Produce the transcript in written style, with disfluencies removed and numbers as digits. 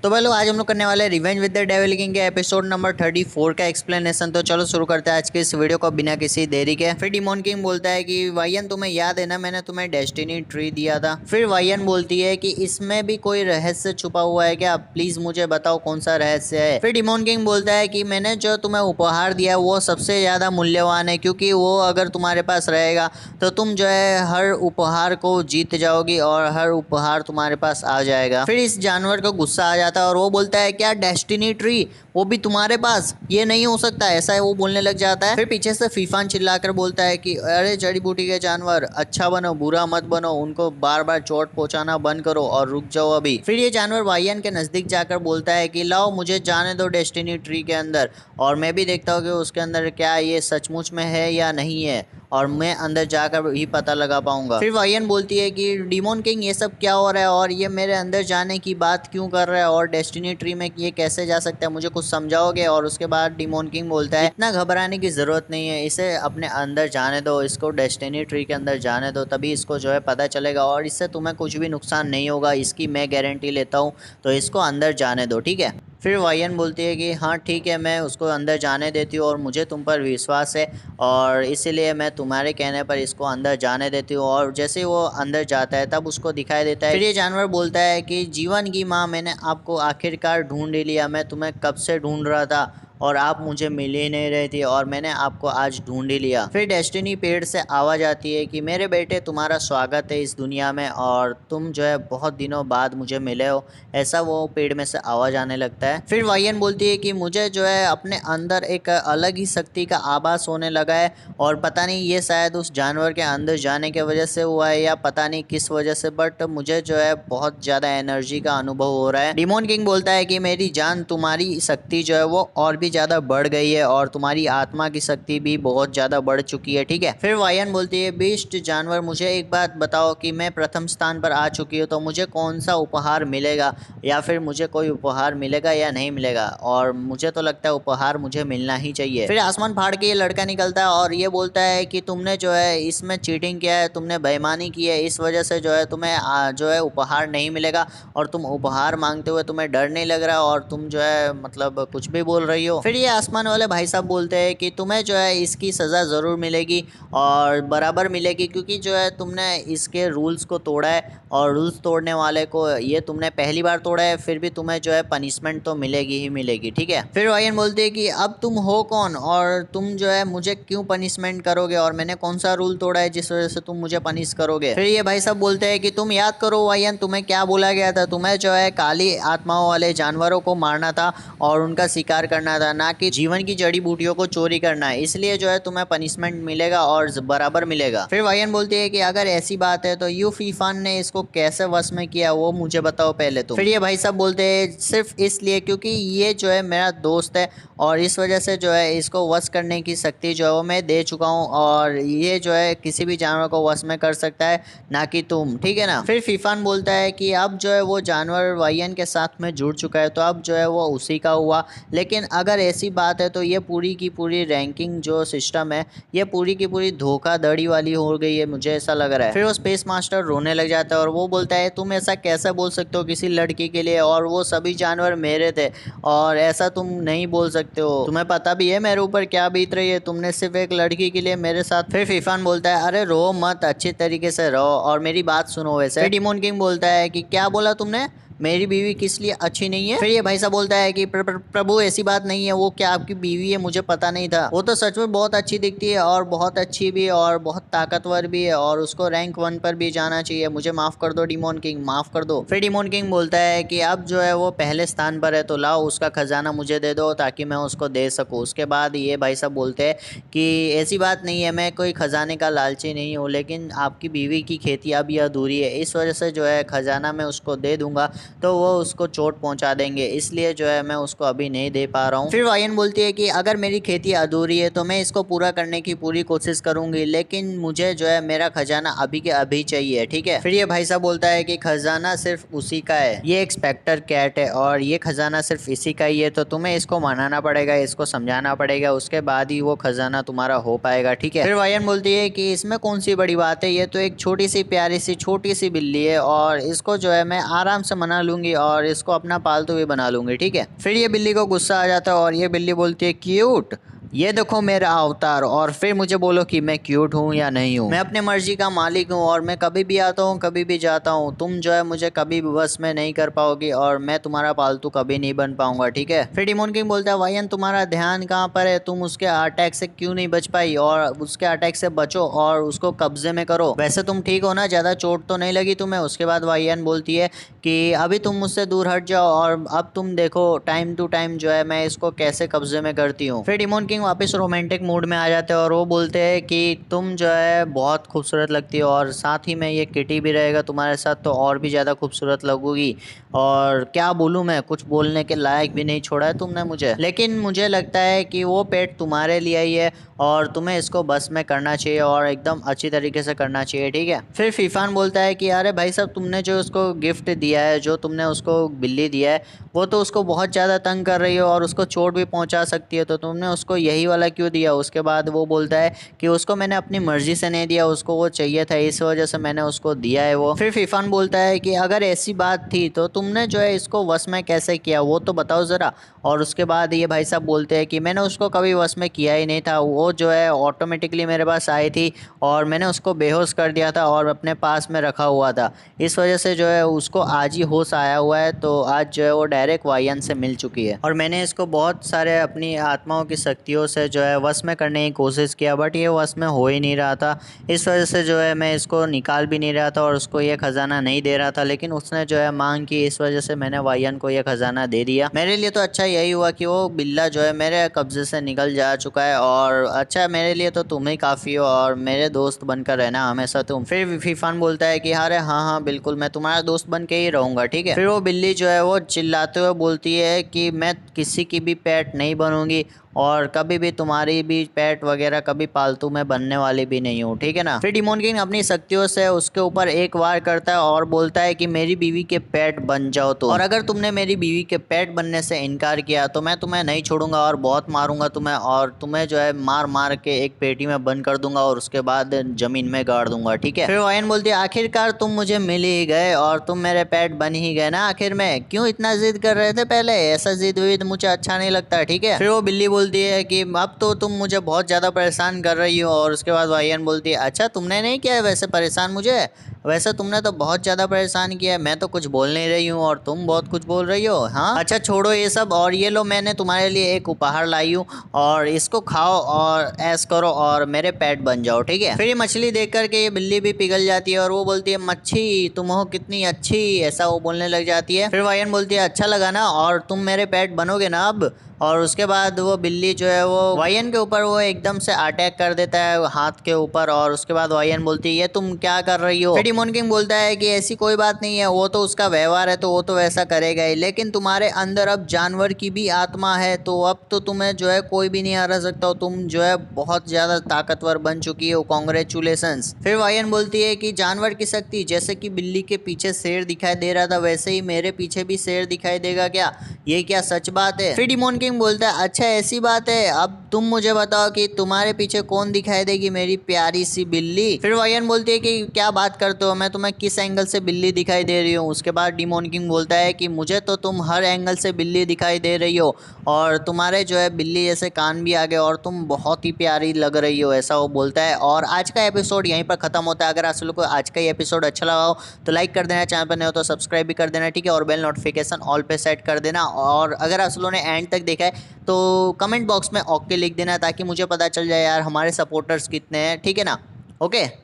तो भाई लोग आज हम लोग करने वाले हैं revenge with the devil king के एपिसोड नंबर 34 का एक्सप्लेनेशन। तो चलो शुरू करते हैं आज के इस वीडियो को बिना किसी देरी के। फिर डिमोन किंग बोलता है कि वायन तुम्हें याद है ना, मैंने तुम्हें डेस्टिनी ट्री दिया था। फिर वायन बोलती है कि इसमें भी कोई रहस्य छुपा हुआ है क्या, प्लीज मुझे बताओ कौन सा रहस्य है। फिर डिमोन किंग बोलता है कि मैंने जो तुम्हें उपहार दिया वो सबसे ज्यादा मूल्यवान है, क्योंकि वो अगर तुम्हारे पास रहेगा तो तुम जो है हर उपहार को जीत जाओगी और हर उपहार तुम्हारे पास आ जाएगा। फिर इस जानवर को गुस्सा आ जाता है और वो बोलता है क्या डेस्टिनी ट्री, वो भी तुम्हारे पास, ये नहीं हो सकता, ऐसा है। वो बोलने लग जाता है। फिर पीछे से फीफान चिल्लाकर बोलता है कि अरे जड़ी बूटी के जानवर, अच्छा बनो बुरा मत बनो, उनको बार बार चोट पहुंचाना बंद करो और रुक जाओ अभी। फिर ये जानवर वायन के नजदीक जाकर बोलता है कि लाओ मुझे जाने दो डेस्टिनी ट्री के अंदर, और मैं भी देखता हूँ कि उसके अंदर क्या ये सचमुच में है या नहीं है, और मैं अंदर जाकर ही पता लगा पाऊंगा। फिर वायन बोलती है कि डिमोन किंग ये सब क्या हो रहा है और ये मेरे अंदर जाने की बात क्यों कर रहा है, और डेस्टिनी ट्री में ये कैसे जा सकता है, मुझे कुछ समझाओगे। और उसके बाद डिमोन किंग बोलता है इतना घबराने की जरूरत नहीं है, इसे अपने अंदर जाने दो, इसको डेस्टिनी ट्री के अंदर जाने दो, तभी इसको जो है पता चलेगा और इससे तुम्हें कुछ भी नुकसान नहीं होगा, इसकी मैं गारंटी लेता हूँ। तो इसको अंदर जाने दो, ठीक है। फिर वायन बोलती है कि हाँ ठीक है, मैं उसको अंदर जाने देती हूँ और मुझे तुम पर विश्वास है और इसीलिए मैं तुम्हारे कहने पर इसको अंदर जाने देती हूँ। और जैसे ही वो अंदर जाता है तब उसको दिखाई देता है। फिर ये जानवर बोलता है कि जीवन की माँ, मैंने आपको आखिरकार ढूंढ ही लिया, मैं तुम्हें कब से ढूंढ रहा था और आप मुझे मिल ही नहीं रही थी और मैंने आपको आज ढूंढ ही लिया। फिर डेस्टिनी पेड़ से आवाज आती है कि मेरे बेटे तुम्हारा स्वागत है इस दुनिया में और तुम जो है बहुत दिनों बाद मुझे मिले हो, ऐसा वो पेड़ में से आवाज आने लगता है। फिर वायन बोलती है कि मुझे जो है अपने अंदर एक अलग ही शक्ति का आभास होने लगा है और पता नहीं ये शायद उस जानवर के अंदर जाने की वजह से हुआ है या पता नहीं किस वजह से, बट मुझे जो है बहुत ज्यादा एनर्जी का अनुभव हो रहा है। डिमोन किंग बोलता है कि मेरी जान, तुम्हारी शक्ति जो है वो और भी ज्यादा बढ़ गई है और तुम्हारी आत्मा की शक्ति भी बहुत ज्यादा बढ़ चुकी है, ठीक है। फिर वायन बोलती है बीस्ट जानवर, मुझे एक बात बताओ कि मैं प्रथम स्थान पर आ चुकी हूँ तो मुझे कौन सा उपहार मिलेगा, या फिर मुझे कोई उपहार मिलेगा या नहीं मिलेगा, और मुझे तो लगता है उपहार मुझे मिलना ही चाहिए। फिर आसमान फाड़ के ये लड़का निकलता है और ये बोलता है कि तुमने जो है इसमें चीटिंग किया है, तुमने बेईमानी की है, इस वजह से जो है तुम्हें जो है उपहार नहीं मिलेगा और तुम उपहार मांगते हुए तुम्हें डर नहीं लग रहा और तुम जो है मतलब कुछ भी बोल रही हो। फिर ये आसमान वाले भाई साहब बोलते हैं कि तुम्हें जो है इसकी सज़ा ज़रूर मिलेगी और बराबर मिलेगी, क्योंकि जो है तुमने इसके रूल्स को तोड़ा है और रूल्स तोड़ने वाले को ये तुमने पहली बार तोड़ा है, फिर भी तुम्हें जो है पनिशमेंट तो मिलेगी ही मिलेगी, ठीक है। फिर वायन बोलते हैं कि अब तुम हो कौन और तुम जो है मुझे क्यों पनिशमेंट करोगे, और मैंने कौन सा रूल तोड़ा है जिस वजह से तुम मुझे पनिश करोगे। फिर ये भाई साहब बोलते हैं कि तुम याद करो वायन, तुम्हें क्या बोला गया था, तुम्हें जो है काली आत्माओं वाले जानवरों को मारना था और उनका शिकार करना था, ना कि जीवन की जड़ी बूटियों को चोरी करना है, इसलिए जो है तुम्हें पनिशमेंट मिलेगा और बराबर मिलेगा। फिर वायन बोलती है कि अगर ऐसी बात है तो यू फीफान ने इसको कैसे वश में किया वो मुझे बताओ पहले तुम। फिर ये भाई साहब बोलते हैं सिर्फ इसलिए क्योंकि ये जो है मेरा दोस्त है और इस वजह से जो है इसको वश करने की शक्ति जो है वो मैं दे चुका हूँ और ये जो है किसी भी जानवर को वश में कर सकता है, ना कि तुम, ठीक है ना। फिर फीफान बोलता है कि अब जो है वो जानवर वायन के साथ में जुड़ चुका है तो अब जो है वो उसी का हुआ, लेकिन अगर ऐसी बात है तो ये पूरी की पूरी रैंकिंग जो सिस्टम है ये पूरी की पूरी धोखाधड़ी वाली हो गई है, मुझे ऐसा लग रहा है। फिर वो स्पेस मास्टर रोने लग जाता है और वो बोलता है तुम ऐसा कैसे बोल सकते हो किसी लड़की के लिए, और वो सभी जानवर मेरे थे और ऐसा तुम नहीं बोल सकते हो, तुम्हें पता भी है मेरे ऊपर क्या बीत रही है, तुमने सिर्फ एक लड़की के लिए मेरे साथ। फिर फीफान बोलता है अरे रो मत, अच्छी तरीके से रहो और मेरी बात सुनो। वैसे फिर डिमोन किंग बोलता है कि क्या बोला तुमने, मेरी बीवी किस लिए अच्छी नहीं है। फिर ये भाई साहब बोलता है कि प्रभु ऐसी बात नहीं है, वो क्या आपकी बीवी है, मुझे पता नहीं था, वो तो सच में बहुत अच्छी दिखती है और बहुत अच्छी भी और बहुत ताकतवर भी है और उसको रैंक 1 पर भी जाना चाहिए, मुझे माफ कर दो डिमोन किंग, माफ कर दो। फिर डिमोन किंग बोलता है कि अब जो है वो पहले स्थान पर है तो लाओ उसका खजाना मुझे दे दो ताकि मैं उसको दे सकूँ। उसके बाद ये भाई साहब बोलते हैं कि ऐसी बात नहीं है, मैं कोई खजाने का लालची नहीं हूँ, लेकिन आपकी बीवी की खेती अभी अधूरी है, इस वजह से जो है खजाना मैं उसको दे दूंगा तो वो उसको चोट पहुंचा देंगे, इसलिए जो है मैं उसको अभी नहीं दे पा रहा हूँ। फिर वायन बोलती है कि अगर मेरी खेती अधूरी है तो मैं इसको पूरा करने की पूरी कोशिश करूंगी, लेकिन मुझे जो है मेरा खजाना अभी के अभी चाहिए, ठीक है। फिर ये भाई साहब बोलता है कि खजाना सिर्फ उसी का है, ये एक स्पेक्टर कैट है और ये खजाना सिर्फ इसी का ही है, तो तुम्हें इसको मनाना पड़ेगा, इसको समझाना पड़ेगा, उसके बाद ही वो खजाना तुम्हारा हो पाएगा, ठीक है। फिर वायन बोलती है कि इसमें कौन सी बड़ी बात है, ये तो एक छोटी सी प्यारी सी छोटी सी बिल्ली है और इसको जो है मैं आराम से मना बना लूंगी और इसको अपना पालतू भी बना लूंगी, ठीक है। फिर ये बिल्ली को गुस्सा आ जाता है और ये बिल्ली बोलती है क्यूट, ये देखो मेरा अवतार, और फिर मुझे बोलो कि मैं क्यूट हूँ या नहीं हूँ। मैं अपने मर्जी का मालिक हूँ और मैं कभी भी आता हूँ कभी भी जाता हूँ। तुम जो है मुझे कभी भी बस में नहीं कर पाओगी और मैं तुम्हारा पालतू कभी नहीं बन पाऊंगा, ठीक है। फिर डिमोन किंग बोलता है वायन तुम्हारा ध्यान कहाँ पर है, तुम उसके अटैक से क्यों नहीं बच पाई, और उसके अटैक से बचो और उसको कब्जे में करो। वैसे तुम ठीक हो ना, ज्यादा चोट तो नहीं लगी तुम्हें। उसके बाद वायन बोलती है कि अभी तुम मुझसे दूर हट जाओ और अब तुम देखो टाइम टू टाइम जो है मैं इसको कैसे कब्जे में करती हूँ। फिर डिमोन किंग वापस रोमांटिक मूड में आ जाते हैं और वो बोलते हैं कि तुम जो है बहुत खूबसूरत लगती हो और साथ ही में ये किटी भी रहेगा तुम्हारे साथ तो और भी ज़्यादा खूबसूरत लगोगी। और क्या बोलूँ, मैं कुछ बोलने के लायक भी नहीं छोड़ा है तुमने मुझे। लेकिन मुझे लगता है कि वो पेट तुम्हारे लिए ही है और तुम्हें इसको बस में करना चाहिए और एकदम अच्छी तरीके से करना चाहिए, ठीक है। फिर फीफान बोलता है कि अरे भाई साहब, तुमने जो उसको गिफ्ट दिया है, जो तुमने उसको बिल्ली दिया है, वो तो उसको बहुत ज़्यादा तंग कर रही हो और उसको चोट भी पहुंचा सकती है, तो तुमने उसको यही वाला क्यों दिया। उसके बाद वो बोलता है कि उसको मैंने अपनी मर्जी से नहीं दिया, उसको वो चाहिए था इस वजह से मैंने उसको दिया है वो। फिर फीफान बोलता है कि अगर ऐसी बात थी तो तुमने जो है इसको वश में कैसे किया वो तो बताओ ज़रा। और उसके बाद ये भाई साहब बोलते हैं कि मैंने उसको कभी वश में किया ही नहीं था, वो जो है ऑटोमेटिकली मेरे पास आई थी और मैंने उसको बेहोश कर दिया था और अपने पास में रखा हुआ था। इस वजह से जो है उसको आज ही होश आया हुआ है, तो आज जो है वो डायरेक्ट वायन से मिल चुकी है। और मैंने इसको बहुत सारे अपनी आत्माओं की शक्तियों से जो है वश में करने की कोशिश किया, बट ये वश में हो ही नहीं रहा था। इस वजह से जो है मैं इसको निकाल भी नहीं रहा था और उसको ये खजाना नहीं दे रहा था, लेकिन उसने जो है मांग की, इस वजह से मैंने वायन को ये खजाना दे दिया। मेरे लिए तो अच्छा यही हुआ कि वो बिल्ला जो है मेरे कब्जे से निकल जा चुका है, और अच्छा मेरे लिए तो तुम ही काफ़ी हो और मेरे दोस्त बनकर रहना हमेशा तुम। फिर फीफान बोलता है कि अरे हाँ हाँ बिल्कुल, मैं तुम्हारा दोस्त बन के ही रहूँगा, ठीक है। फिर वो बिल्ली जो है वो चिल्लाते हुए बोलती है कि मैं किसी की भी पेट नहीं बनूंगी और कभी भी तुम्हारी भी पेट वगैरह कभी पालतू में बनने वाली भी नहीं हूँ, ठीक है ना। फिर डिमोन किंग अपनी शक्तियों से उसके ऊपर एक वार करता है और बोलता है कि मेरी बीवी के पेट बन जाओ तो, और अगर तुमने मेरी बीवी के पेट बनने से इनकार किया तो मैं तुम्हें नहीं छोड़ूंगा और बहुत मारूंगा तुम्हें, और तुम्हें जो है मार मार के एक पेटी में बंद कर दूंगा और उसके बाद जमीन में गाड़ दूंगा, ठीक है। फिर वायन बोलती है आखिरकार तुम मुझे मिल ही गए और तुम मेरे पेट बन ही गए ना आखिर में, क्यों इतना जिद कर रहे थे पहले, ऐसा जिद विद मुझे अच्छा नहीं लगता, ठीक है। फिर वो बिल्ली बोलती है कि अब तो तुम मुझे बहुत ज़्यादा परेशान कर रही हो, और उसके बाद वायन बोलती है अच्छा तुमने नहीं किया है वैसे परेशान मुझे, वैसे तुमने तो बहुत ज़्यादा परेशान किया है, मैं तो कुछ बोल नहीं रही हूँ और तुम बहुत कुछ बोल रही हो। हाँ अच्छा छोड़ो ये सब, और ये लो मैंने तुम्हारे लिए एक उपहार लाई हूँ और इसको खाओ और ऐस करो और मेरे पेट बन जाओ, ठीक है। फिर ये मछली देख करके ये बिल्ली भी पिघल जाती है और वो बोलती है मच्छी तुम हो कितनी अच्छी, ऐसा वो बोलने लग जाती है। फिर वायन बोलती है अच्छा लगा ना, और तुम मेरे पेट बनोगे ना अब। और उसके बाद वो बिल्ली जो है वो वायन के ऊपर वो एकदम से अटैक कर देता है हाथ के ऊपर, और उसके बाद वायन बोलती है ये तुम क्या कर रही हो। फिर डिमोन किंग बोलता है कि ऐसी कोई बात नहीं है, वो तो उसका व्यवहार है तो वो तो वैसा करेगा ही, लेकिन तुम्हारे अंदर अब जानवर की भी आत्मा है तो अब तो तुम्हें जो है कोई भी नहीं हरा सकता, तुम जो है बहुत ज्यादा ताकतवर बन चुकी हो, कॉन्ग्रेचुलेशंस। फिर वायन बोलती है कि जानवर की शक्ति, जैसे कि बिल्ली के पीछे शेर दिखाई दे रहा था वैसे ही मेरे पीछे भी शेर दिखाई देगा क्या, ये क्या सच बात है। फिर डिमोन किंग बोलता है अच्छा ऐसी बात है, अब तुम मुझे बताओ कि तुम्हारे पीछे कौन दिखाई देगी, मेरी प्यारी सी बिल्ली। फिर वायन बोलती है कि क्या बात करते हो, मैं तुम्हें किस एंगल से बिल्ली दिखाई दे रही हूँ। उसके बाद डिमोन किंग बोलता है कि मुझे तो तुम हर एंगल से बिल्ली दिखाई दे रही हो, और तुम्हारे जो है बिल्ली जैसे कान भी आ गए और तुम बहुत ही प्यारी लग रही हो, ऐसा वो बोलता है। और आज का एपिसोड यहीं पर खत्म होता है। अगर आप लोग को आज का ये एपिसोड अच्छा लगा हो तो लाइक कर देना, चैनल पर नए हो तो सब्सक्राइब भी कर देना, ठीक है, और बेल नोटिफिकेशन ऑल पे सेट कर देना। और अगर आप लोगों ने एंड तक देखा है तो कमेंट बॉक्स में ओके लिख देना ताकि मुझे पता चल जाए यार हमारे सपोर्टर्स कितने हैं, ठीक है ना। ओके।